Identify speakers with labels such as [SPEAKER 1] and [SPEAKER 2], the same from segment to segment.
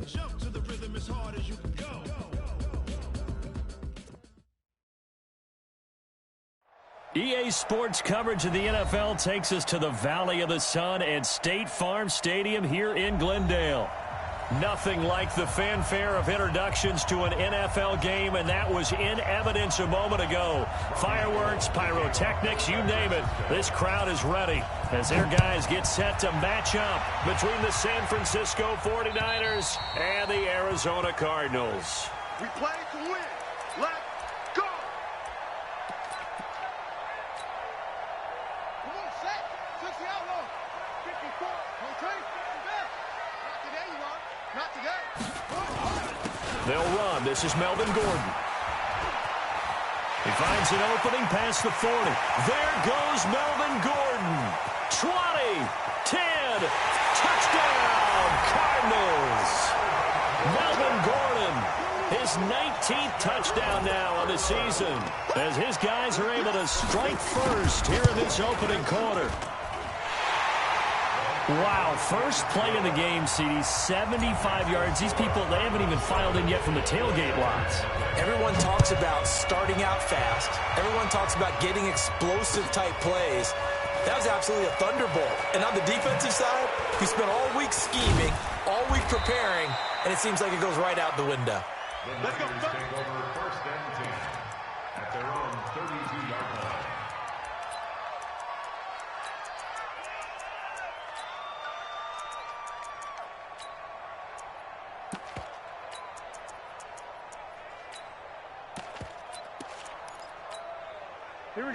[SPEAKER 1] Jump to the rhythm as hard as you can go.
[SPEAKER 2] EA Sports coverage of the NFL takes us to the Valley of the Sun at State Farm Stadium here in Glendale. Nothing like the fanfare of introductions to an NFL game, and that was in evidence a moment ago. Fireworks, pyrotechnics, you name it. This crowd is ready as their guys get set to match up between the San Francisco 49ers and the Arizona Cardinals.
[SPEAKER 1] We play to win. Let's go. Come on, set. 60 outlaw. 54. Okay. Not today, you are. Not today.
[SPEAKER 2] They'll run. This is Melvin Gordon. He finds an opening past the 40. There goes Melvin Gordon. 20, 10, touchdown, Cardinals. Melvin Gordon, his 19th touchdown now on the season, as his guys are able to strike first here in this opening quarter. Wow, first play in the game, CD, 75 yards. These people, they haven't even filed in yet from the tailgate lots.
[SPEAKER 3] Everyone talks about starting out fast. Everyone talks about getting explosive-type plays. That was absolutely a thunderbolt. And on the defensive side, we spent all week scheming, all week preparing, and it seems like it goes right out the window.
[SPEAKER 4] Let's go. Take over first and 10 at their own 32-yard line.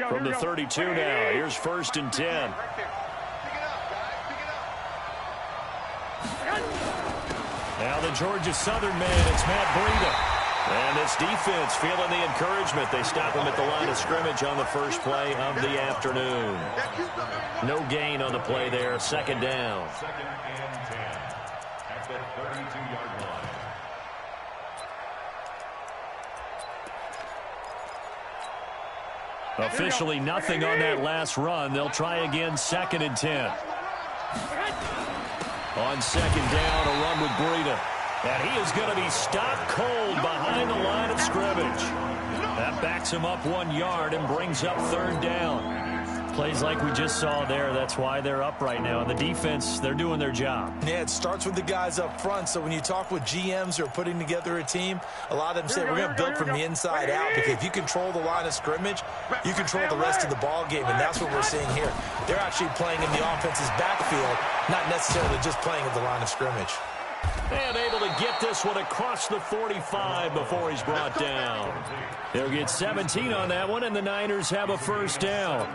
[SPEAKER 2] From the 32 now, here's first and 10. Now the Georgia Southern man, it's Matt Breida. And this defense feeling the encouragement. They stop him at the line of scrimmage on the first play of the afternoon. No gain on the play there, second down.
[SPEAKER 4] Second and 10 at the 32-yard line.
[SPEAKER 2] Officially nothing on that last run. They'll try again, second and 10. On second down, a run with Breida. And he is going to be stopped cold behind the line of scrimmage. That backs him up 1 yard and brings up third down. Plays like we just saw there. That's why they're up right now. And the defense, they're doing their job.
[SPEAKER 3] Yeah, it starts with the guys up front. So when you talk with GMs who are putting together a team, a lot of them say we're going to build from the inside out, because if you control the line of scrimmage, you control the rest of the ball game, and that's what we're seeing here. They're actually playing in the offense's backfield, not necessarily just playing at the line of scrimmage.
[SPEAKER 2] And able to get this one across the 45 before he's brought down. They'll get 17 on that one, and the Niners have a first down.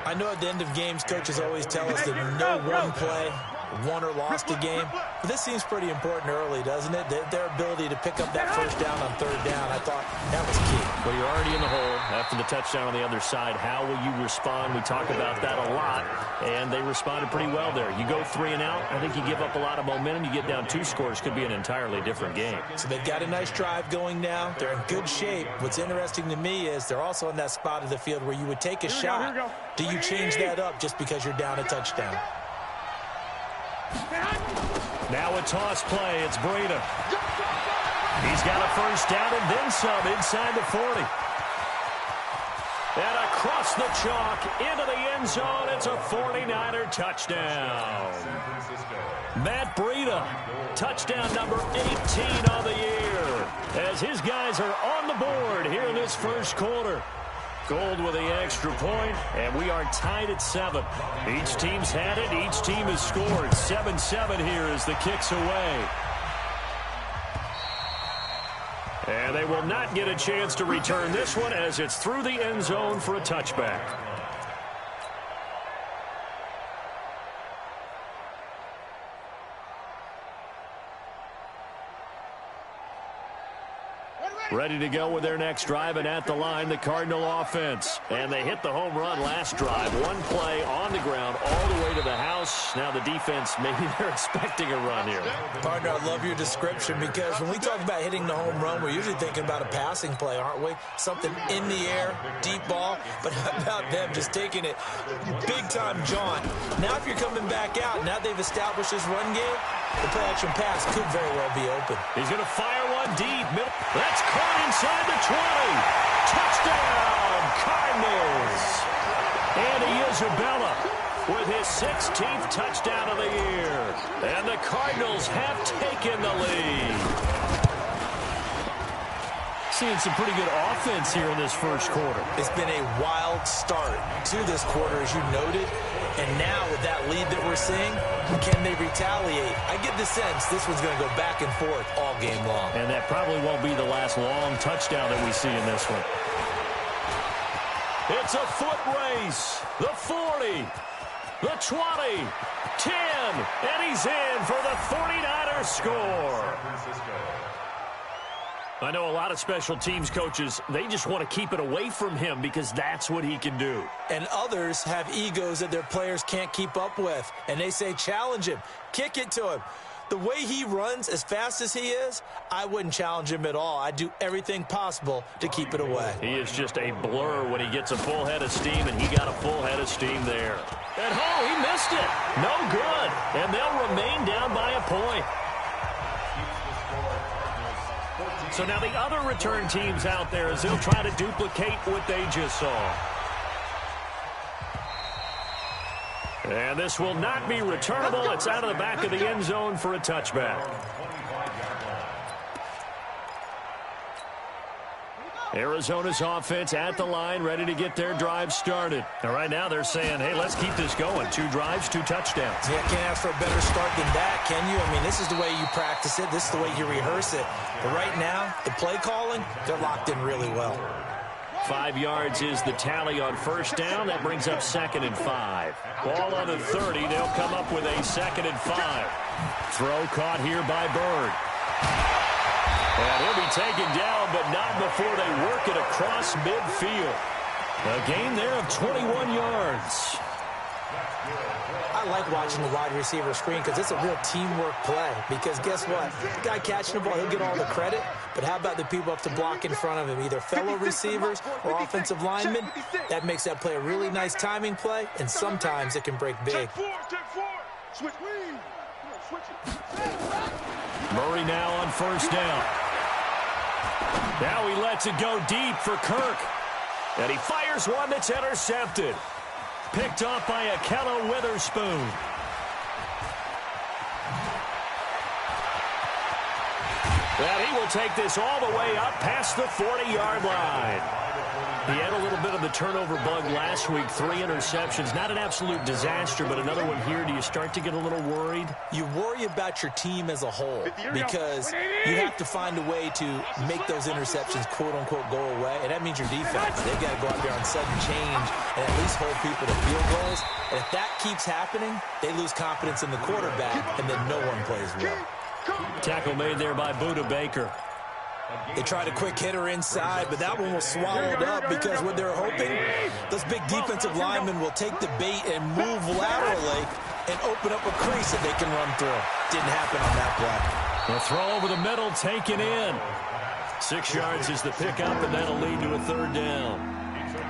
[SPEAKER 3] I know at the end of games, coaches always tell us that no one play won or lost a game. But this seems pretty important early, doesn't it? Their ability to pick up that first down on third down, I thought that was key.
[SPEAKER 2] Well, you're already in the hole after the touchdown on the other side. How will you respond? We talk about that a lot, and they responded pretty well there. You go 3 and out, I think you give up a lot of momentum. You get down 2 scores, could be an entirely different game.
[SPEAKER 3] So they've got a nice drive going now. They're in good shape. What's interesting to me is they're also in that spot of the field where you would take a shot. Do you change that up just because you're down a touchdown?
[SPEAKER 2] Now a toss play. It's Breida. He's got a first down and then some inside the 40. And across the chalk into the end zone. It's a 49er touchdown. Matt Breida, touchdown number 18 on the year, as his guys are on the board here in this first quarter. Gold with the extra point, and we are tied at 7. Each team's had it. Each team has scored. 7-7 here as the kick's away. And they will not get a chance to return this one as it's through the end zone for a touchback. Ready to go with their next drive, and at the line, the Cardinal offense. And they hit the home run last drive. One play on the ground all the way to the house. Now the defense, maybe they're expecting a run here.
[SPEAKER 3] Partner, I love your description, because when we talk about hitting the home run, we're usually thinking about a passing play, aren't we? Something in the air, deep ball. But how about them just taking it big-time jaunt? Now if you're coming back out, now they've established this run game, the play-action pass could very well be open.
[SPEAKER 2] He's going to fire one deep. That's caught inside the 20. Touchdown, Cardinals. Andy Isabella with his 16th touchdown of the year. And the Cardinals have taken the lead. Seeing some pretty good offense here in this first quarter.
[SPEAKER 3] It's been a wild start to this quarter, as you noted. And now with that lead that we're seeing, can they retaliate? I get the sense this one's going to go back and forth all game long.
[SPEAKER 2] And that probably won't be the last long touchdown that we see in this one. It's a foot race. The 40, the 20, 10, and he's in for the 49ers score. I know a lot of special teams coaches, they just want to keep it away from him because that's what he can do.
[SPEAKER 3] And others have egos that their players can't keep up with. And they say, challenge him, kick it to him. The way he runs as fast as he is, I wouldn't challenge him at all. I'd do everything possible to keep it away.
[SPEAKER 2] He is just a blur when he gets a full head of steam, and he got a full head of steam there. And he missed it. No good. And they'll remain down by a point. So now the other return teams out there as they'll try to duplicate what they just saw. And this will not be returnable. It's out of the back of the end zone for a touchback. Arizona's offense at the line, ready to get their drive started. And right now they're saying, hey, let's keep this going. 2 drives, 2 touchdowns.
[SPEAKER 3] Yeah, can't ask for a better start than that, can you? I mean, this is the way you practice it. This is the way you rehearse it. But right now, the play calling, they're locked in really well.
[SPEAKER 2] 5 yards is the tally on first down. That brings up 2nd and 5. Ball on the 30. They'll come up with a 2nd and 5. Throw caught here by Bird. And he'll be taken down, but not before they work it across midfield. A gain there of 21 yards.
[SPEAKER 3] I like watching the wide receiver screen because it's a real teamwork play. Because guess what? The guy catching the ball, he'll get all the credit. But how about the people up to block in front of him? Either fellow receivers or offensive linemen. That makes that play a really nice timing play, and sometimes it can break big.
[SPEAKER 2] Murray now on first down. Now he lets it go deep for Kirk. And he fires one that's intercepted. Picked off by Akello Witherspoon. And he will take this all the way up past the 40-yard line. He had a little bit of the turnover bug last week. 3 interceptions. Not an absolute disaster, but another one here. Do you start to get a little worried?
[SPEAKER 3] You worry about your team as a whole because you have to find a way to make those interceptions, quote-unquote, go away. And that means your defense. They've got to go out there on sudden change and at least hold people to field goals. And if that keeps happening, they lose confidence in the quarterback, and then no one plays well.
[SPEAKER 2] Tackle made there by Budda Baker.
[SPEAKER 3] They tried a quick hitter inside, but that one was swallowed up because what they're hoping, those big defensive linemen will take the bait and move laterally and open up a crease that they can run through. Didn't happen on that play.
[SPEAKER 2] The throw over the middle taken in. 6 yards is the pickup, and that'll lead to a 3rd down.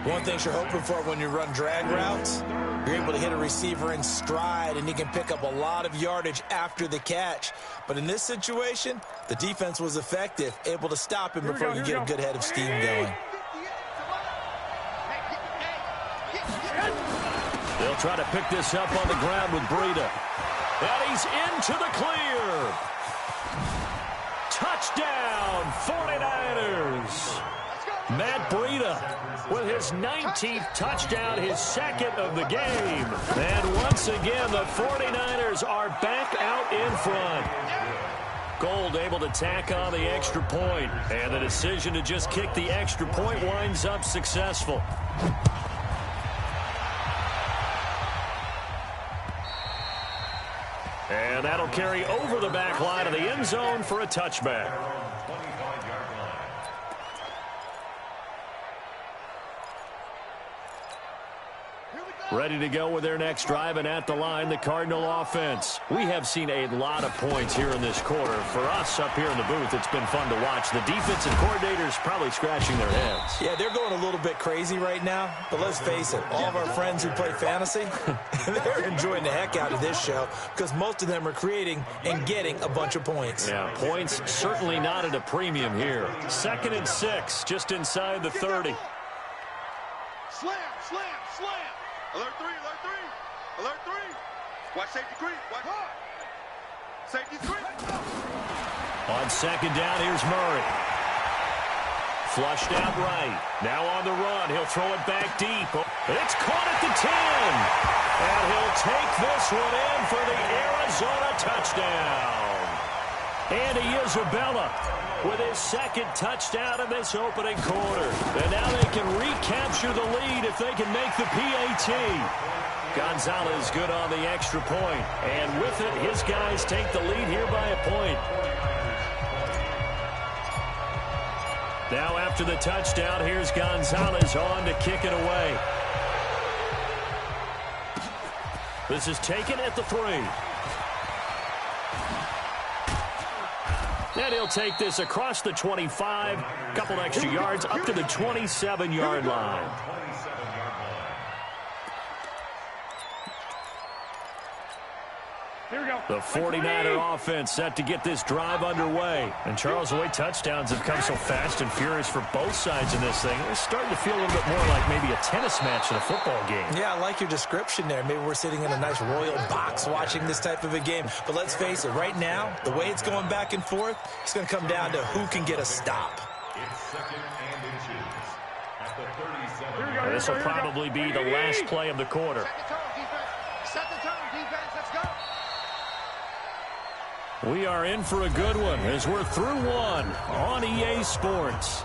[SPEAKER 3] One thing you're hoping for when you run drag routes, you're able to hit a receiver in stride, and he can pick up a lot of yardage after the catch. But in this situation, the defense was effective, able to stop him before you get a good head of steam going.
[SPEAKER 2] They'll try to pick this up on the ground with Breida. And he's into the clear. Touchdown, 49ers. Matt Breida with his 19th touchdown, his 2nd of the game. And once again, the 49ers are back out in front. Gold able to tack on the extra point. And the decision to just kick the extra point winds up successful. And that'll carry over the back line of the end zone for a touchback.
[SPEAKER 1] Here we go.
[SPEAKER 2] Ready to go with their next drive, and at the line, the Cardinal offense. We have seen a lot of points here in this quarter. For us up here in the booth, it's been fun to watch. The defensive coordinators probably scratching their heads.
[SPEAKER 3] Yeah, they're going a little bit crazy right now, but let's face it, all of our friends who play fantasy, they're enjoying the heck out of this show because most of them are creating and getting a bunch of points.
[SPEAKER 2] Yeah, points certainly not at a premium here. 2nd and 6, just inside the 30.
[SPEAKER 1] Slam, slam, slam. Alert 3, alert 3. Alert 3. Watch safety creep. Watch hard. Safety creep.
[SPEAKER 2] On 2nd down, here's Murray. Flushed out right. Now on the run. He'll throw it back deep. It's caught at the 10. And he'll take this one in for the Arizona touchdown. Andy Isabella with his 2nd touchdown in this opening quarter. And now they can recapture the lead if they can make the PAT. Gonzalez good on the extra point. And with it, his guys take the lead here by a point. Now after the touchdown, here's Gonzalez on to kick it away. This is taken at the 3. And he'll take this across the 25, a couple extra yards up to the 27-yard line.
[SPEAKER 1] Here we go.
[SPEAKER 2] The 49er offense set to get this drive underway. And Charles, the way touchdowns have come so fast and furious for both sides in this thing, it's starting to feel a little bit more like maybe a tennis match in a football game.
[SPEAKER 3] Yeah, I like your description there. Maybe we're sitting in a nice royal box watching this type of a game. But let's face it, right now, the way it's going back and forth, it's going to come down to who can get a stop.
[SPEAKER 4] It's 2nd and inches at the 37.
[SPEAKER 2] This will probably be the last play of the quarter.
[SPEAKER 1] Set the tone, defense. Set the tone, defense. Let's go.
[SPEAKER 2] We are in for a good one as we're through one on EA Sports.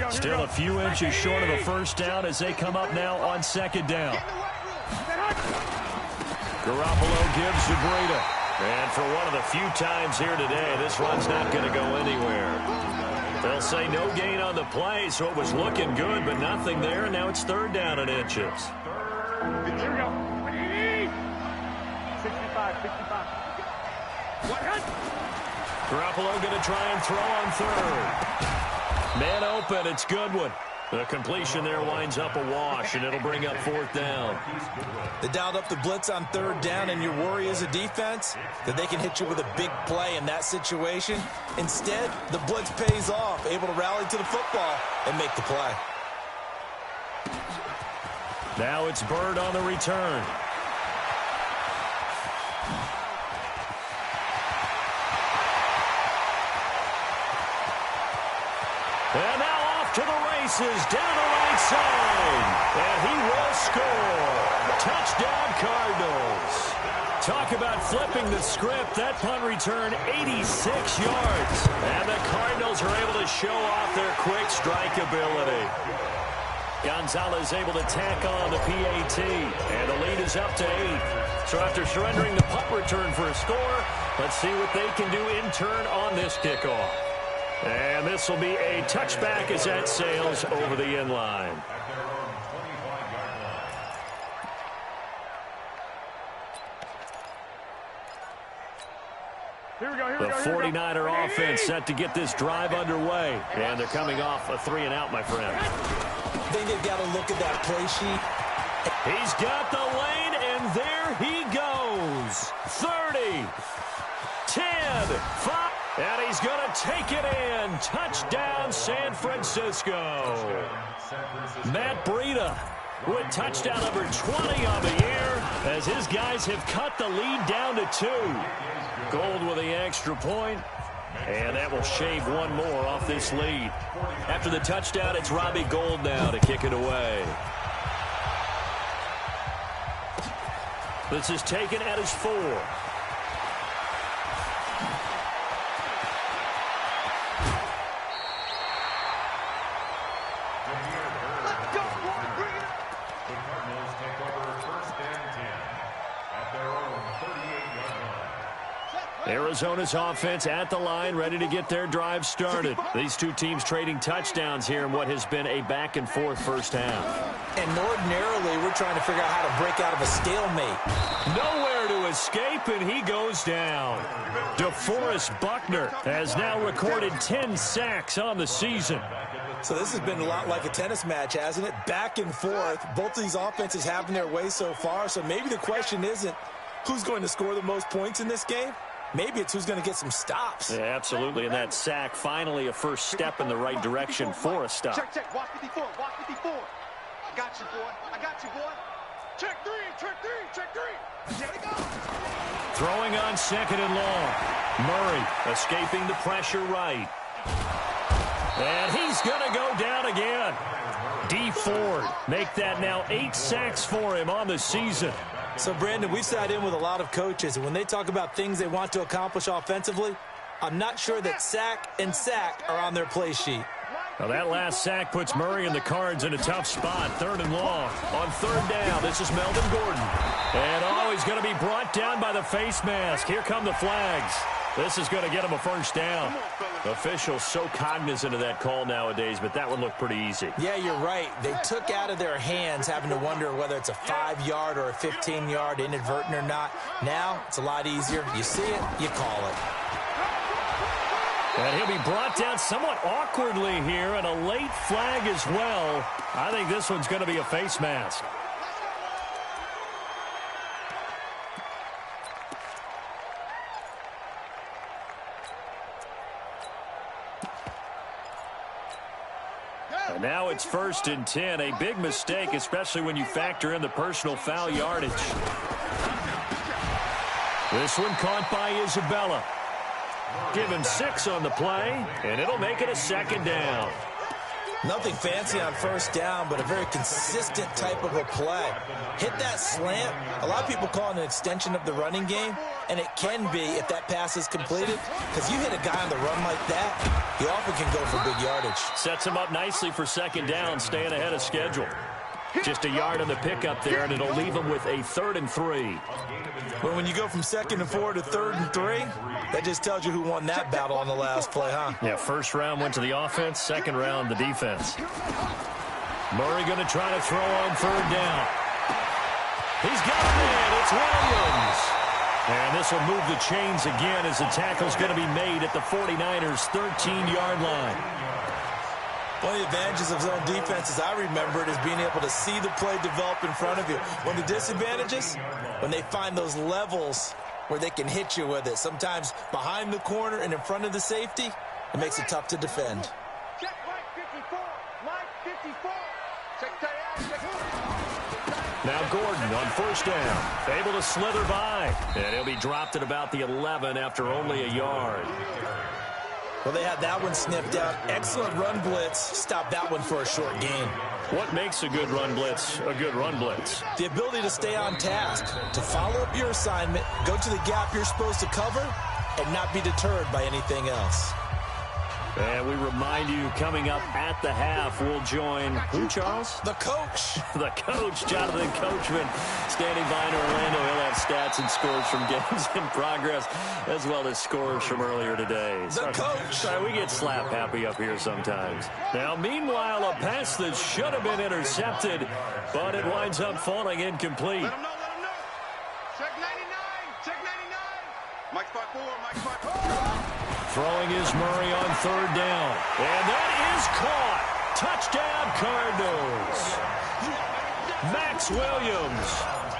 [SPEAKER 2] Still a few inches short of a first down as they come up now on 2nd down. Garoppolo gives to Breida. And for one of the few times here today, this run's not going to go anywhere. They'll say no gain on the play, so it was looking good, but nothing there. And now it's 3rd down and inches.
[SPEAKER 1] Here we go. 65, 65.
[SPEAKER 2] Garoppolo going to try and throw on 3rd. Man open, it's Goodwin. The completion there winds up a wash, and it'll bring up 4th down.
[SPEAKER 3] They dialed up the blitz on 3rd down, and your worry as a defense that they can hit you with a big play in that situation. Instead, the blitz pays off, able to rally to the football and make the play.
[SPEAKER 2] Now it's Bird on the return. And now off to the races, down the right side. And he will score. Touchdown, Cardinals. Talk about flipping the script. That punt return, 86 yards. And the Cardinals are able to show off their quick strike ability. Gonzalez able to tack on the PAT. And the lead is up to 8. So after surrendering the punt return for a score, let's see what they can do in turn on this kickoff. And this will be a touchback as that sails over the end line. The 49er offense set to get this drive underway. And they're coming off a 3-and-out, my friend.
[SPEAKER 3] I think they've got to look at that play sheet.
[SPEAKER 2] He's got the lane, and there he goes. 30, 10, 5. And he's going to take it in. Touchdown, San Francisco. Matt Breida with touchdown number 20 on the year as his guys have cut the lead down to 2. Gold with the extra point, and that will shave one more off this lead. After the touchdown, it's Robbie Gould now to kick it away. This is taken at his 4. Arizona's offense at the line, ready to get their drive started. These two teams trading touchdowns here in what has been a back-and-forth first half.
[SPEAKER 3] And ordinarily, we're trying to figure out how to break out of a stalemate.
[SPEAKER 2] Nowhere to escape, and he goes down. DeForest Buckner has now recorded 10 sacks on the season.
[SPEAKER 3] So this has been a lot like a tennis match, hasn't it? Back and forth. Both of these offenses having their way so far. So maybe the question isn't who's going to score the most points in this game. Maybe it's who's going to get some stops.
[SPEAKER 2] Yeah, absolutely. And that sack, finally a first step in the right direction for a stop.
[SPEAKER 1] Check, check. Watch 54. Watch 54. I got you, boy. I got you, boy. Check three. Check three. Check three. There we go.
[SPEAKER 2] Throwing on second and long. Murray escaping the pressure right. And he's going to go down again. D. Ford make that now 8 sacks for him on the season.
[SPEAKER 3] So, Brandon, we've sat in with a lot of coaches, and when they talk about things they want to accomplish offensively, I'm not sure that sack and sack are on their play sheet.
[SPEAKER 2] Now that last sack puts Murray and the Cards in a tough spot. Third and long. On third down, this is Melvin Gordon. And he's going to be brought down by the face mask. Here come the flags. This is going to get him a first down. Officials so cognizant of that call nowadays, but that would look pretty easy.
[SPEAKER 3] Yeah, you're right. They took out of their hands having to wonder whether it's a 5-yard or a 15-yard inadvertent or not. Now, it's a lot easier. You see it, you call it.
[SPEAKER 2] And he'll be brought down somewhat awkwardly here, and a late flag as well. I think this one's going to be a face mask. And now it's 1st and 10. A big mistake, especially when you factor in the personal foul yardage. This one caught by Isabella. Give him 6 on the play, and it'll make it a second down.
[SPEAKER 3] Nothing fancy on first down, but a very consistent type of a play. Hit that slant. A lot of people call it an extension of the running game, and it can be if that pass is completed, because you hit a guy on the run like that, he often can go for big yardage.
[SPEAKER 2] Sets him up nicely for second down, staying ahead of schedule. Just a yard on the pickup there, and it'll leave him with a 3rd and 3.
[SPEAKER 3] Well, when you go from 2nd and 4 to 3rd and 3, that just tells you who won that battle on the last play, huh?
[SPEAKER 2] Yeah, first round went to the offense, second round the defense. Murray going to try to throw on third down. He's got a man. It's Williams. And this will move the chains again as the tackle's going to be made at the 49ers' 13-yard line.
[SPEAKER 3] One of the advantages of zone defense, as I remember it, is being able to see the play develop in front of you. One of the disadvantages, when they find those levels where they can hit you with it, sometimes behind the corner and in front of the safety, it makes it tough to defend.
[SPEAKER 1] Check Mike 54. Mike 54. Check tight end.
[SPEAKER 2] Now Gordon on first down, able to slither by, and he'll be dropped at about the 11 after only a yard.
[SPEAKER 3] Well, they had that one sniffed out. Excellent run blitz. Stop that one for a short gain.
[SPEAKER 2] What makes a good run blitz a good run blitz?
[SPEAKER 3] The ability to stay on task, to follow up your assignment, go to the gap you're supposed to cover, and not be deterred by anything else.
[SPEAKER 2] And we remind you, coming up at the half, we'll join who, Charles?
[SPEAKER 3] The coach.
[SPEAKER 2] The coach, Jonathan Coachman, standing by in Orlando. He'll have stats and scores from games in progress, as well as scores from earlier today.
[SPEAKER 3] The coach.
[SPEAKER 2] Sorry, we get slap happy up here sometimes. Now, meanwhile, a pass that should have been intercepted, but it winds up falling incomplete.
[SPEAKER 1] Let him know. Check 99. Check 99. Mike spot 4. Mike spot 4.
[SPEAKER 2] Throwing is Murray on third down. And that is caught. Touchdown, Cardinals. Max Williams,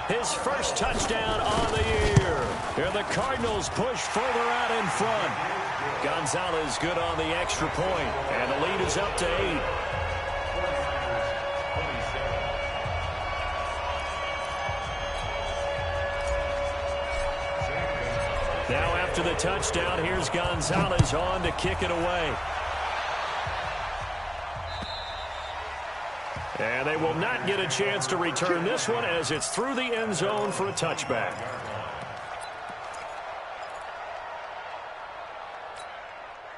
[SPEAKER 2] his first touchdown on the year. Here the Cardinals push further out in front. Gonzalez good on the extra point, and the lead is up to 8. Now after the touchdown, here's Gonzalez on to kick it away. And they will not get a chance to return this one as it's through the end zone for a touchback.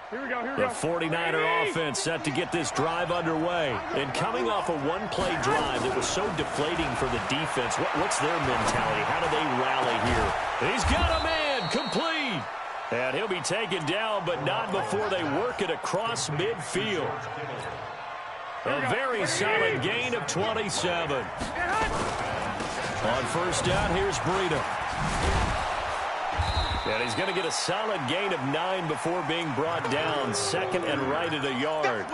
[SPEAKER 2] The 49er offense set to get this drive underway. And coming off a one-play drive that was so deflating for the defense, what's their mentality? How do they rally here? He's got a man complete. And he'll be taken down, but not before they work it across midfield. A very solid gain of 27. On first down, here's Breida. And he's going to get a solid gain of 9 before being brought down. Second and right at a yard.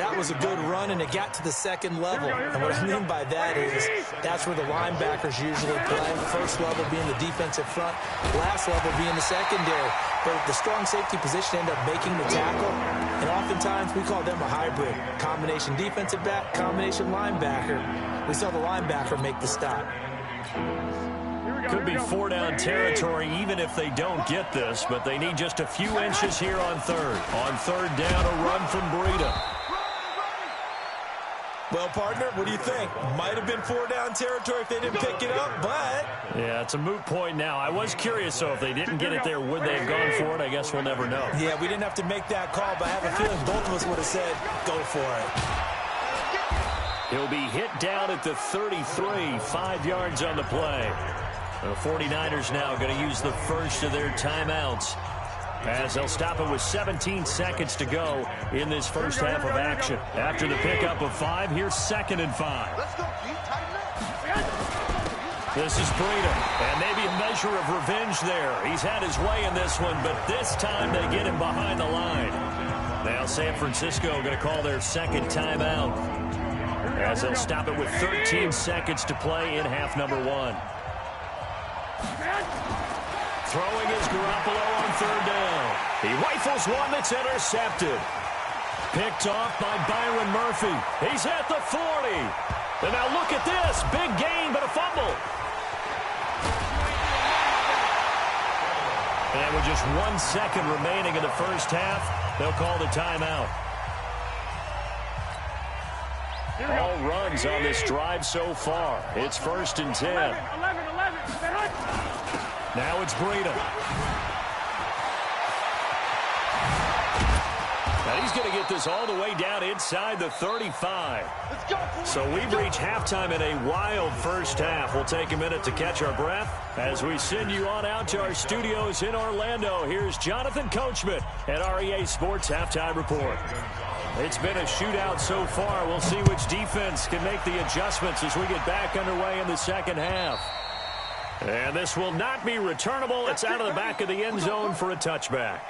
[SPEAKER 3] That was a good run, and it got to the second level. And what I mean by that is that's where the linebackers usually play. First level being the defensive front, last level being the secondary. But the strong safety position ended up making the tackle. And oftentimes we call them a hybrid. Combination defensive back, combination linebacker. We saw the linebacker make the stop.
[SPEAKER 2] Could be 4-down territory even if they don't get this, but they need just a few inches here on third. On third down, a run from Breida.
[SPEAKER 3] Well, partner, what do you think? Might have been 4-down territory if they didn't pick it up, but...
[SPEAKER 2] Yeah, it's a moot point now. I was curious, though, if they didn't get it there, would they have gone for it? I guess we'll never know.
[SPEAKER 3] Yeah, we didn't have to make that call, but I have a feeling both of us would have said, go for it.
[SPEAKER 2] He'll be hit down at the 33, 5 yards on the play. The 49ers now going to use the first of their timeouts as they'll stop it with 17 seconds to go in this first half of action. After the pickup of 5, here's 2nd and 5. This is Breida, and maybe a measure of revenge there. He's had his way in this one, but this time they get him behind the line. Now San Francisco going to call their second timeout as they'll stop it with 13 seconds to play in half number 1. Throwing is Garoppolo on third down. He rifles one that's intercepted. Picked off by Byron Murphy. He's at the 40. And now look at this. Big gain, but a fumble. And with just 1 second remaining in the first half, they'll call the timeout. All runs on this drive so far. It's 1st and 10.
[SPEAKER 5] 11.
[SPEAKER 2] Now it's Breida. And he's going to get this all the way down inside the 35. So we've reached halftime in a wild first half. We'll take a minute to catch our breath as we send you on out to our studios in Orlando. Here's Jonathan Coachman at REA Sports Halftime Report. It's been a shootout so far. We'll see which defense can make the adjustments as we get back underway in the second half. And this will not be returnable. It's out of the back of the end zone for a touchback.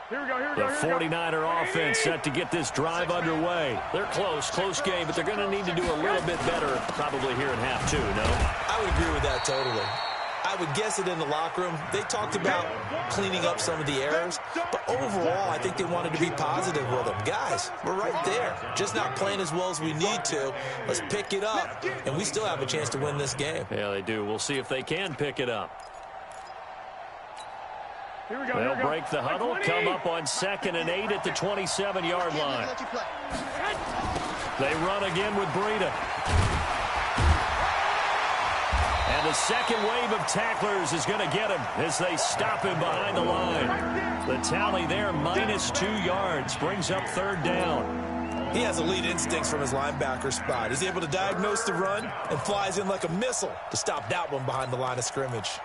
[SPEAKER 2] The 49er offense set to get this drive underway. They're close game, but they're going to need to do a little bit better probably here in half 2, no?
[SPEAKER 3] I would agree with that totally. I would guess it in the locker room. They talked about cleaning up some of the errors, but overall, I think they wanted to be positive with them. Guys, we're right there. Just not playing as well as we need to. Let's pick it up, and we still have a chance to win this game.
[SPEAKER 2] Yeah, they do. We'll see if they can pick it up. They'll break the huddle, come up on 2nd and 8 at the 27-yard line. They run again with Breida. And the second wave of tacklers is going to get him as they stop him behind the line. The tally there, -2 yards, brings up 3rd down.
[SPEAKER 3] He has elite instincts from his linebacker spot. He's able to diagnose the run and flies in like a missile to stop that one behind the line of scrimmage.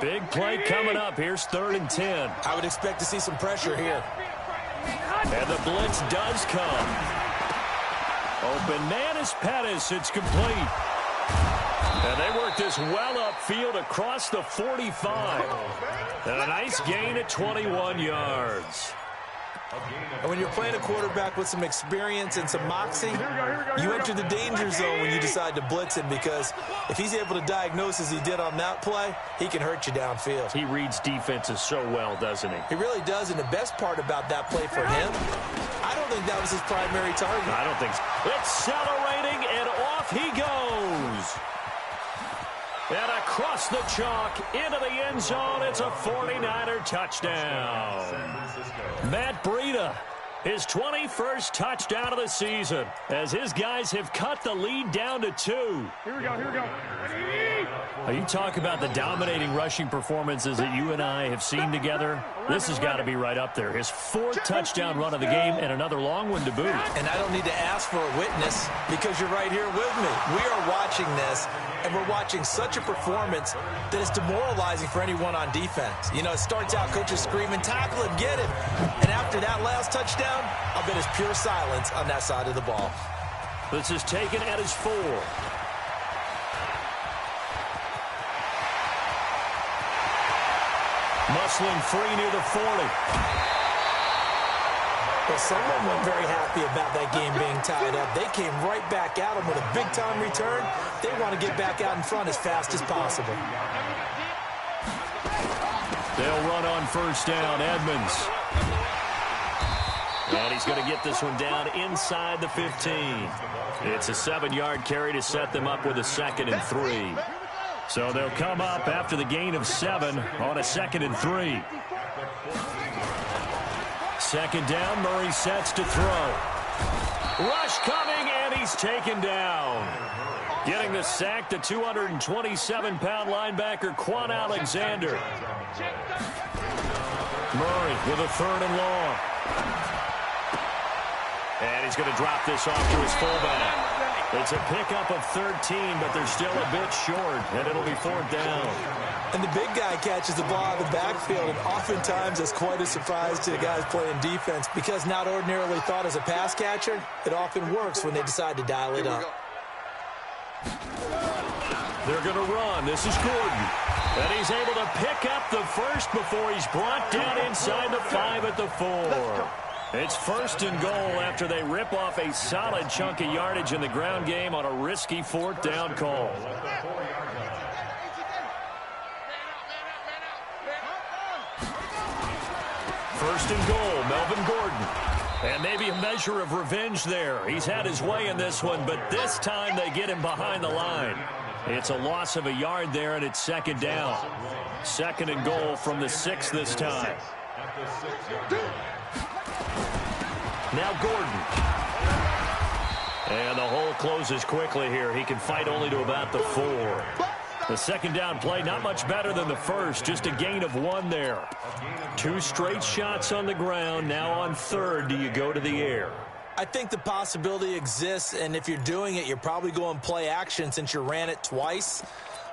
[SPEAKER 2] Big play coming up. Here's 3rd and 10.
[SPEAKER 3] I would expect to see some pressure here.
[SPEAKER 2] And the blitz does come. Open man is Pettis. It's complete. And they work this well upfield across the 45. And a nice gain at 21 yards.
[SPEAKER 3] And when you're playing a quarterback with some experience and some moxie, you enter the danger zone when you decide to blitz him, because if he's able to diagnose as he did on that play, he can hurt you downfield.
[SPEAKER 2] He reads defenses so well, doesn't he?
[SPEAKER 3] He really does, and the best part about that play for him, I don't think that was his primary target.
[SPEAKER 2] I don't think so. Accelerating, and off he goes. And across the chalk, into the end zone, it's a 49er touchdown. Matt Breida His 21st touchdown of the season, as his guys have cut the lead down to 2.
[SPEAKER 5] Here we go, here we go.
[SPEAKER 2] You talk about the dominating rushing performances that you and I have seen together. This has got to be right up there. His 4th touchdown run of the game and another long one to boot.
[SPEAKER 3] And I don't need to ask for a witness because you're right here with me. We are watching this, and we're watching such a performance that is demoralizing for anyone on defense. You know, it starts out coaches screaming, tackle him, get him. And after that last touchdown, I'll bet it's pure silence on that side of the ball.
[SPEAKER 2] This is taken at his 4. Muscling free near the 40.
[SPEAKER 3] Well, someone wasn't very happy about that game being tied up. They came right back at him with a big-time return. They want to get back out in front as fast as possible.
[SPEAKER 2] They'll run on first down. Edmonds. And he's going to get this one down inside the 15. It's a 7-yard carry to set them up with a 2nd and 3. So they'll come up after the gain of 7 on a 2nd and 3. 2nd down, Murray sets to throw. Rush coming, and he's taken down. Getting the sack, the 227-pound linebacker, Quan Alexander. Murray with a 3rd and long. And he's going to drop this off to his fullback. It's a pickup of 13, but they're still a bit short, and it'll be 4th down.
[SPEAKER 3] And the big guy catches the ball out of the backfield, and oftentimes it's quite a surprise to the guys playing defense because not ordinarily thought as a pass catcher, it often works when they decide to dial it up.
[SPEAKER 2] They're going to run. This is Gordon. And he's able to pick up the first before he's brought down inside the 5 at the 4. It's 1st and goal after they rip off a solid chunk of yardage in the ground game on a risky 4th down call. First and goal, Melvin Gordon. And maybe a measure of revenge there. He's had his way in this one, but this time they get him behind the line. It's a loss of a yard there, and it's 2nd down. 2nd and goal from the 6 this time. Now Gordon. And the hole closes quickly here. He can fight only to about the 4. The 2nd down play, not much better than the first. Just a gain of 1 there. 2 straight shots on the ground. Now on 3rd, do you go to the air?
[SPEAKER 3] I think the possibility exists, and if you're doing it, you're probably going play action since you ran it twice.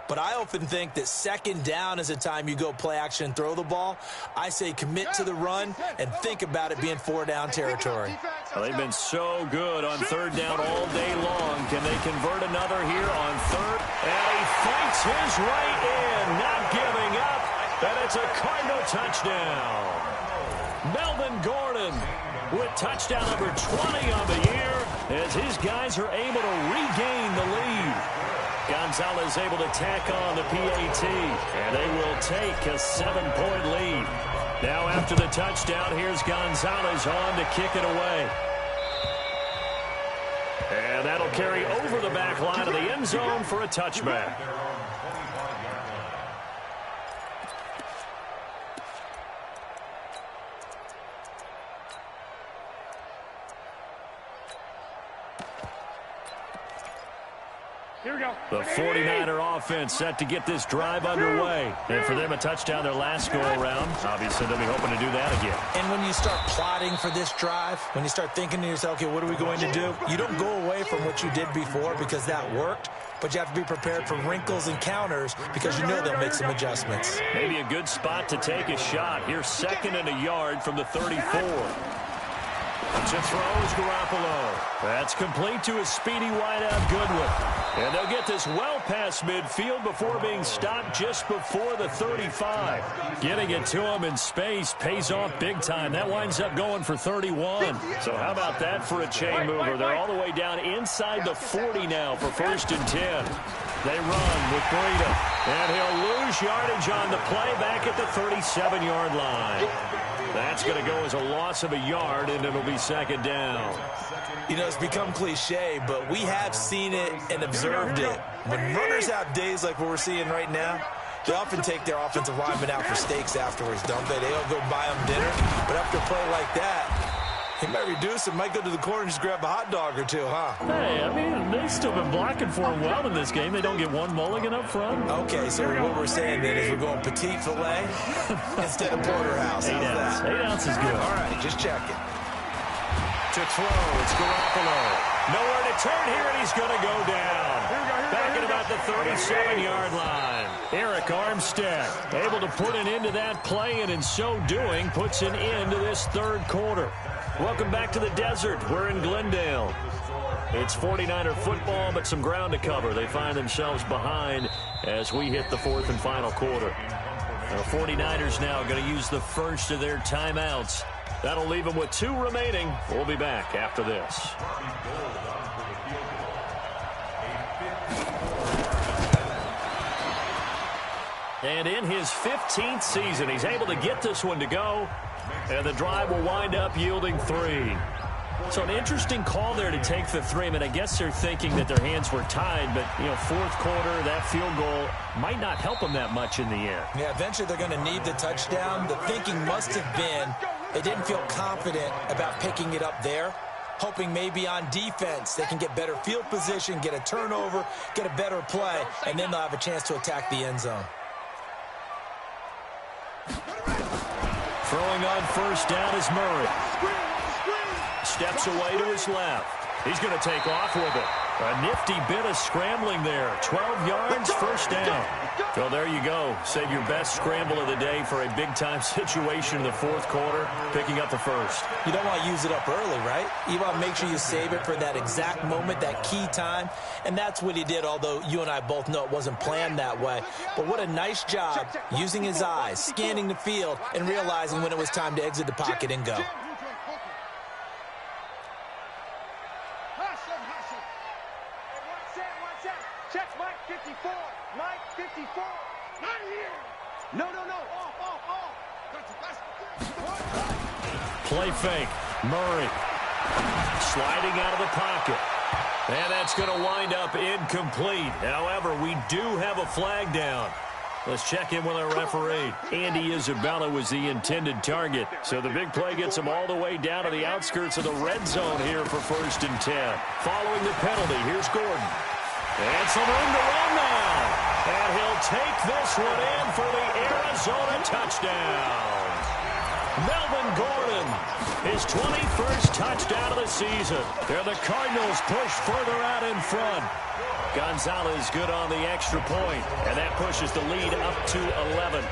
[SPEAKER 3] But I often think that 2nd down is a time you go play action and throw the ball. I say commit to the run and think about it being 4-down territory.
[SPEAKER 2] Well, they've been so good on 3rd down all day long. Can they convert another here on 3rd? And he fights his way in, not giving up. And it's a Cardinal touchdown. Melvin Gordon with touchdown number 20 on the year as his guys are able to regain the lead. Gonzalez able to tack on the PAT, and they will take a 7-point lead. Now after the touchdown, here's Gonzalez on to kick it away. And that'll carry over the back line of the end zone for a touchback.
[SPEAKER 5] Here we go.
[SPEAKER 2] The 49er offense set to get this drive underway. And for them, a touchdown their last go-around. Obviously, they'll be hoping to do that again.
[SPEAKER 3] And when you start plotting for this drive, when you start thinking to yourself, okay, what are we going to do? You don't go away from what you did before because that worked, but you have to be prepared for wrinkles and counters because you know they'll make some adjustments.
[SPEAKER 2] Maybe a good spot to take a shot. Here's 2nd and a yard from the 34. To throw is Garoppolo. That's complete to his speedy wideout Goodwin. And they'll get this well past midfield before being stopped just before the 35. Getting it to him in space pays off big time. That winds up going for 31. So how about that for a chain mover? They're all the way down inside the 40 now for 1st and 10. They run with Breida. And he'll lose yardage on the play back at the 37-yard line. That's going to go as a loss of a yard, and it'll be 2nd down.
[SPEAKER 3] You know, it's become cliche, but we have seen it and observed it. When runners have days like what we're seeing right now, they often take their offensive linemen out for steaks afterwards, don't they? They don't go buy them dinner. But after a play like that, He might reduce it, might go to the corner and just grab a hot dog or two, huh?
[SPEAKER 2] Hey, I mean, they've still been blocking for him well in this game. They don't get one mulligan up front.
[SPEAKER 3] Okay, so what we're saying then is we're going petite filet instead of porterhouse.
[SPEAKER 2] 8 ounces. 8 ounces is good.
[SPEAKER 3] All right, just checking.
[SPEAKER 2] To throw, it's Garoppolo. Nowhere to turn here, and he's going to go down. Back at about the 37-yard line. Eric Armstead able to put an end to that play, and in so doing, puts an end to this third quarter. Welcome back to the desert. We're in Glendale. It's 49er football, but some ground to cover. They find themselves behind as we hit the fourth and final quarter. The 49ers now going to use the first of their timeouts. That'll leave them with 2 remaining. We'll be back after this. And in his 15th season, he's able to get this one to go. And the drive will wind up yielding 3. So an interesting call there to take the 3. I mean, I guess they're thinking that their hands were tied, but, you know, fourth quarter, that field goal might not help them that much in the end.
[SPEAKER 3] Yeah, eventually they're going to need the touchdown. The thinking must have been they didn't feel confident about picking it up there, hoping maybe on defense they can get better field position, get a turnover, get a better play, and then they'll have a chance to attack the end zone.
[SPEAKER 2] Throwing on first down is Murray. Steps away to his left. He's going to take off with it. A nifty bit of scrambling there. 12 yards, first down. So there you go. Save your best scramble of the day for a big-time situation in the fourth quarter, picking up the first.
[SPEAKER 3] You don't want to use it up early, right? You want to make sure you save it for that exact moment, that key time. And that's what he did, although you and I both know it wasn't planned that way. But what a nice job using his eyes, scanning the field, and realizing when it was time to exit the pocket and go.
[SPEAKER 5] Check Mike 54. Mike 54. Not here. No. Off.
[SPEAKER 2] Play fake. Murray. Sliding out of the pocket. And that's going to wind up incomplete. However, we do have a flag down. Let's check in with our referee. Andy Isabella was the intended target. So the big play gets him all the way down to the outskirts of the red zone here for 1st and 10. Following the penalty, here's Gordon. And some room to run now. And he'll take this one in for the Arizona touchdown. Melvin Gordon, his 21st touchdown of the season. And the Cardinals push further out in front. Gonzalez good on the extra point, and that pushes the lead up to 11.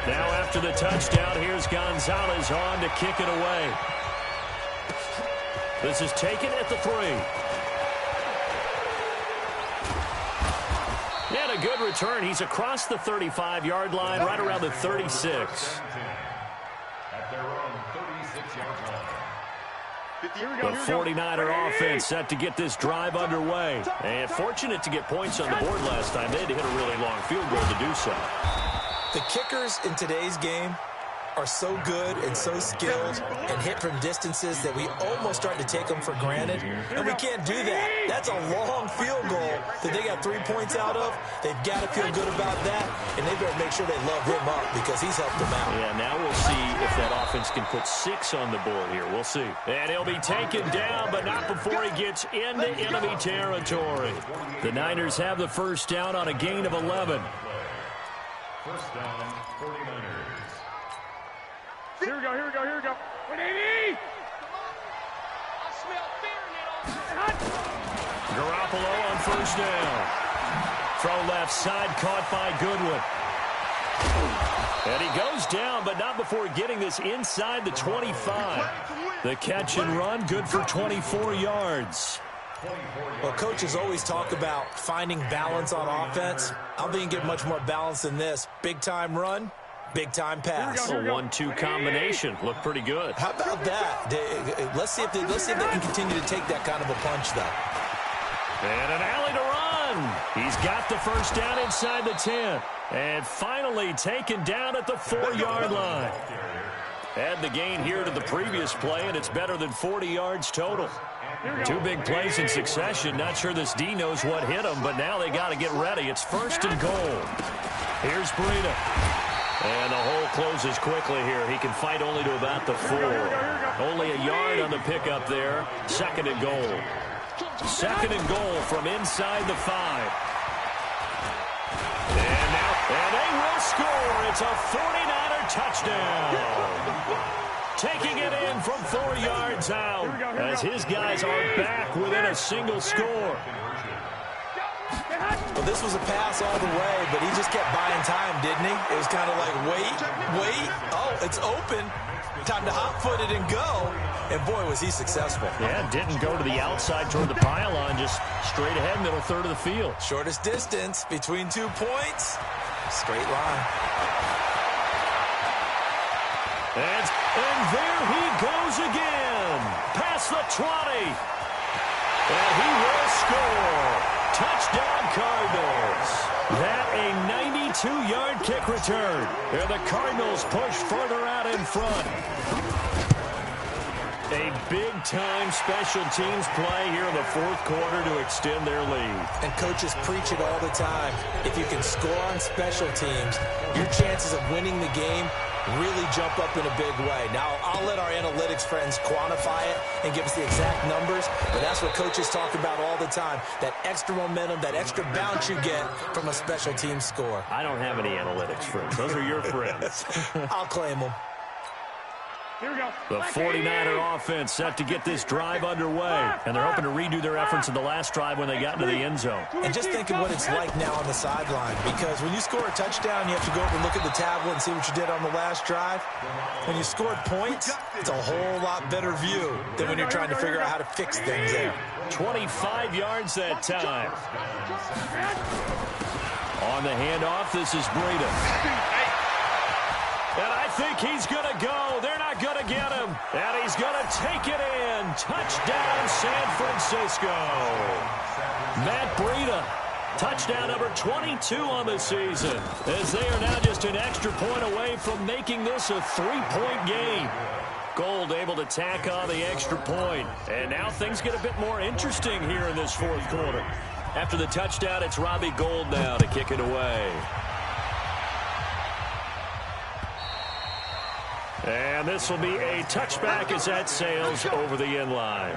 [SPEAKER 2] Now after the touchdown, here's Gonzalez on to kick it away. This is taken at the 3. And a good return. He's across the 35-yard line, right around the 36.
[SPEAKER 4] At their own 36-yard line.
[SPEAKER 2] The 49er offense set to get this drive underway. And fortunate to get points on the board last time. They had to hit a really long field goal to do so.
[SPEAKER 3] The kickers in today's game are so good and so skilled and hit from distances that we almost start to take them for granted, and we can't do that. That's a long field goal that they got 3 points out of. They've got to feel good about that, and they better make sure they love him up because he's helped them out.
[SPEAKER 2] Yeah, now we'll see if that offense can put 6 on the board here. We'll see. And he'll be taken down, but not before he gets into enemy territory. The Niners have the first down on a gain of 11.
[SPEAKER 4] First down, 49ers.
[SPEAKER 5] Here we go. 180. I smell fear in it.
[SPEAKER 2] Garoppolo on first down. Throw left side, caught by Goodwin. And he goes down, but not before getting this inside the 25. The catch and run, good for 24 yards.
[SPEAKER 3] Well, coaches always talk about finding balance on offense. I don't think you can get much more balance than this. Big-time run, big-time pass.
[SPEAKER 2] A 1-2 combination. Looked pretty good.
[SPEAKER 3] How about that? Let's see if they can continue to take that kind of a punch, though.
[SPEAKER 2] And an alley to run. He's got the first down inside the 10. And finally taken down at the 4-yard line. Add the gain here to the previous play, and it's better than 40 yards total. 2 big plays in succession. Not sure this D knows what hit him, but now they got to get ready. It's 1st and goal. Here's Breida. And the whole closes quickly here. He can fight only to about the 4. Only a yard on the pickup there. 2nd and goal. 2nd and goal from inside the 5. And they will score. It's a 49er touchdown. Taking it in from 4 yards out as his guys are back within a single score.
[SPEAKER 3] Well, this was a pass all the way, but he just kept buying time, didn't he? It was kind of like, wait. Oh, it's open. Time to hot-foot it and go. And, boy, was he successful.
[SPEAKER 2] Yeah, didn't go to the outside toward the pylon, just straight ahead, middle third of the field.
[SPEAKER 3] Shortest distance between 2 points. Straight line.
[SPEAKER 2] And there he goes again. Past the 20. And he will score. Touchdown, Cardinals. That a 92-yard kick return. And the Cardinals push further out in front. A big-time special teams play here in the 4th quarter to extend their lead.
[SPEAKER 3] And coaches preach it all the time. If you can score on special teams, your chances of winning the game really jump up in a big way. Now, I'll let our analytics friends quantify it and give us the exact numbers, but that's what coaches talk about all the time, that extra momentum, that extra bounce you get from a special team score.
[SPEAKER 2] I don't have any analytics friends. Those are your friends.
[SPEAKER 3] I'll claim them.
[SPEAKER 5] Here we go.
[SPEAKER 2] The 49er offense set to get this drive underway, and they're hoping to redo their efforts in the last drive when they got into the end zone.
[SPEAKER 3] And just think of what it's like now on the sideline, because when you score a touchdown, you have to go over and look at the tablet and see what you did on the last drive. When you scored points, it's a whole lot better view than when you're trying to figure out how to fix things there.
[SPEAKER 2] 25 yards that time. On the handoff, this is Breida. And I think he's going to go. They're not going to get him. And he's going to take it in. Touchdown, San Francisco. Matt Breida, touchdown number 22 on the season, as they are now just an extra point away from making this a 3-point game. Gold able to tack on the extra point. And now things get a bit more interesting here in this 4th quarter. After the touchdown, it's Robbie Gould now to kick it away. And this will be a touchback as that sails over the end line.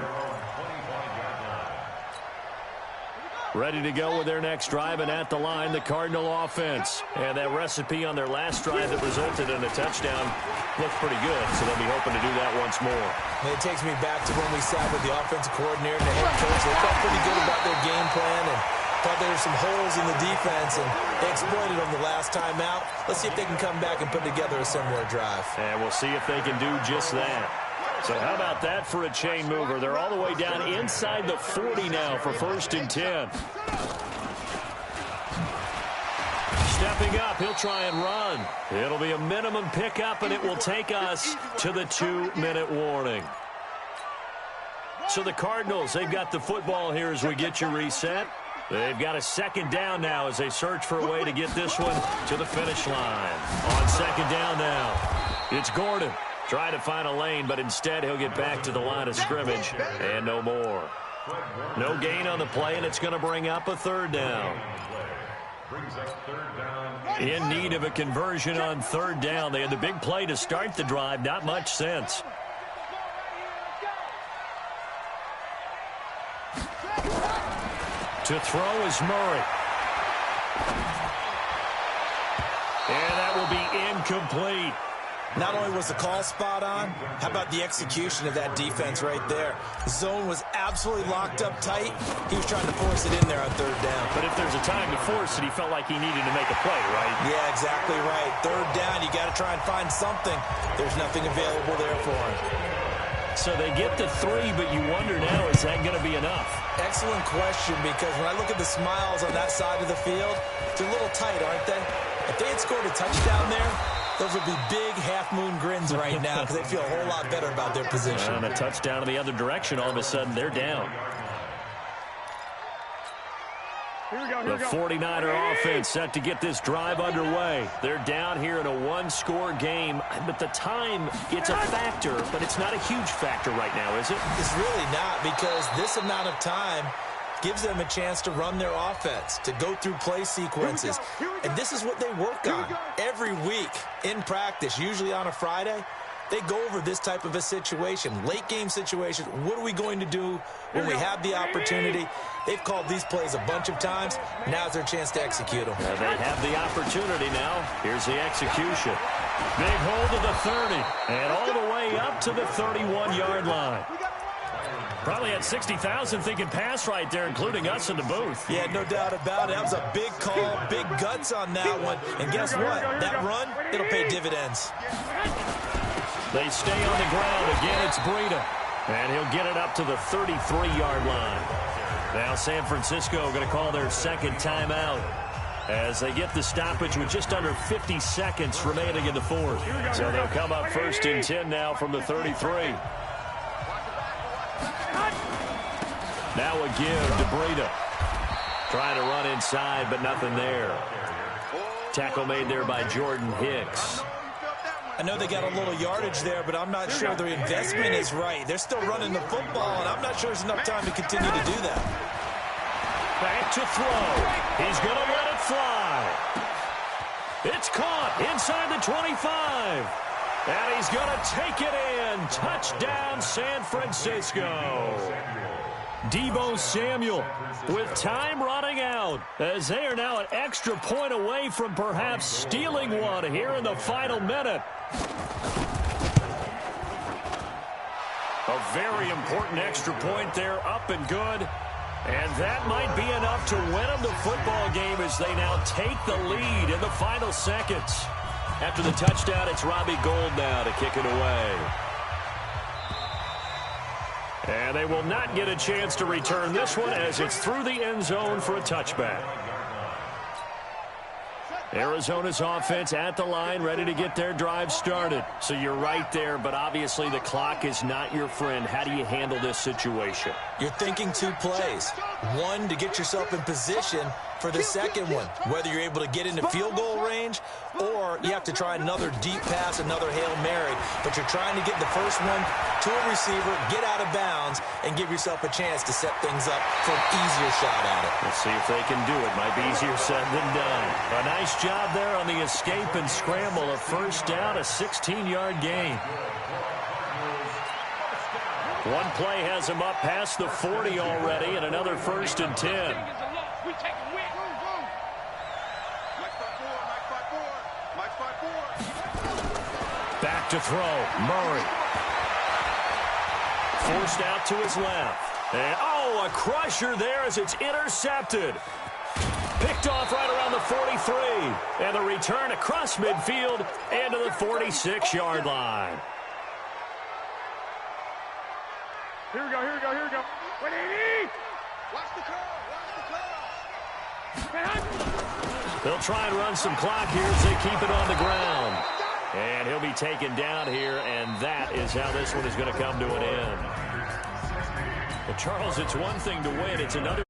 [SPEAKER 2] Ready to go with their next drive, and at the line, the Cardinal offense. And that recipe on their last drive that resulted in a touchdown looks pretty good, so they'll be hoping to do that once more.
[SPEAKER 3] And it takes me back to when we sat with the offensive coordinator and the head coach. They felt pretty good about their game plan and thought there were some holes in the defense, and they exploited them the last time out. Let's see if they can come back and put together a similar drive.
[SPEAKER 2] And we'll see if they can do just that. So how about that for a chain mover? They're all the way down inside the 40 now for 1st and 10. Stepping up, he'll try and run. It'll be a minimum pickup, and it will take us to the 2-minute warning. So the Cardinals, they've got the football here as we get you reset. They've got a 2nd down now as they search for a way to get this one to the finish line. On 2nd down now, it's Gordon. Trying to find a lane, but instead he'll get back to the line of scrimmage and no more. No gain on the play, and it's going to bring up a 3rd down. In need of a conversion on 3rd down. They had the big play to start the drive. Not much sense. To throw is Murray. And that will be incomplete.
[SPEAKER 3] Not only was the call spot on, how about the execution of that defense right there? The zone was absolutely locked up tight. He was trying to force it in there on 3rd down.
[SPEAKER 2] But if there's a time to force it, he felt like he needed to make a play, right?
[SPEAKER 3] Yeah, exactly right. 3rd down, you got to try and find something. There's nothing available there for him.
[SPEAKER 2] So they get to 3, but you wonder now, is that going to be enough?
[SPEAKER 3] Excellent question, because when I look at the smiles on that side of the field, they're a little tight, aren't they? If they had scored a touchdown there, those would be big half-moon grins right now because they feel a whole lot better about their position.
[SPEAKER 2] And a touchdown in the other direction, all of a sudden they're down. The 49er offense set to get this drive underway. They're down here in a 1-score game, but the time, it's a factor, but it's not a huge factor right now, is it?
[SPEAKER 3] It's really not, because this amount of time gives them a chance to run their offense, to go through play sequences. And this is what they work on every week in practice, usually on a Friday. They go over this type of a situation, late game situation. What are we going to do when we have the opportunity? They've called these plays a bunch of times. Now's their chance to execute them.
[SPEAKER 2] They have the opportunity now. Here's the execution. Big hold to the 30 and all the way up to the 31-yard line. Probably had 60,000 thinking pass right there, including us in the booth.
[SPEAKER 3] Yeah, no doubt about it. That was a big call, big guts on that one. And guess what? That run, it'll pay dividends.
[SPEAKER 2] They stay on the ground. Again, it's Breida. And he'll get it up to the 33-yard line. Now San Francisco going to call their second timeout as they get the stoppage with just under 50 seconds remaining in the fourth. So they'll come up 1st and 10 now from the 33. Now a give to Breida. Trying to run inside, but nothing there. Tackle made there by Jordan Hicks.
[SPEAKER 3] I know they got a little yardage there, but I'm not sure their investment is right. They're still running the football, and I'm not sure there's enough time to continue to do that.
[SPEAKER 2] Back to throw. He's going to let it fly. It's caught inside the 25. And he's going to take it in. Touchdown, San Francisco. Deebo Samuel with time running out as they are now an extra point away from perhaps stealing one here in the final minute. A very important extra point there, up and good. And that might be enough to win them the football game as they now take the lead in the final seconds. After the touchdown, it's Robbie Gould now to kick it away. And they will not get a chance to return this one as it's through the end zone for a touchback. Arizona's offense at the line, ready to get their drive started. So you're right there, but obviously the clock is not your friend. How do you handle this situation?
[SPEAKER 3] You're thinking 2 plays. One, to get yourself in position for the second one, whether you're able to get into field goal range or you have to try another deep pass, another Hail Mary, but you're trying to get the first one to a receiver, get out of bounds, and give yourself a chance to set things up for an easier shot at it.
[SPEAKER 2] Let's see if they can do it. Might be easier said than done. A nice job there on the escape and scramble. A first down, a 16-yard gain. One play has him up past the 40 already, and another 1st and 10. Back to throw. Murray. Forced out to his left. And, a crusher there as it's intercepted. Picked off right around the 43. And the return across midfield into the 46-yard line.
[SPEAKER 5] Here we go, here we go, here we go. What do you need?
[SPEAKER 1] Watch the call.
[SPEAKER 2] They'll try and run some clock here as they keep it on the ground. And he'll be taken down here, and that is how this one is going to come to an end. But Charles, it's one thing to win. It's another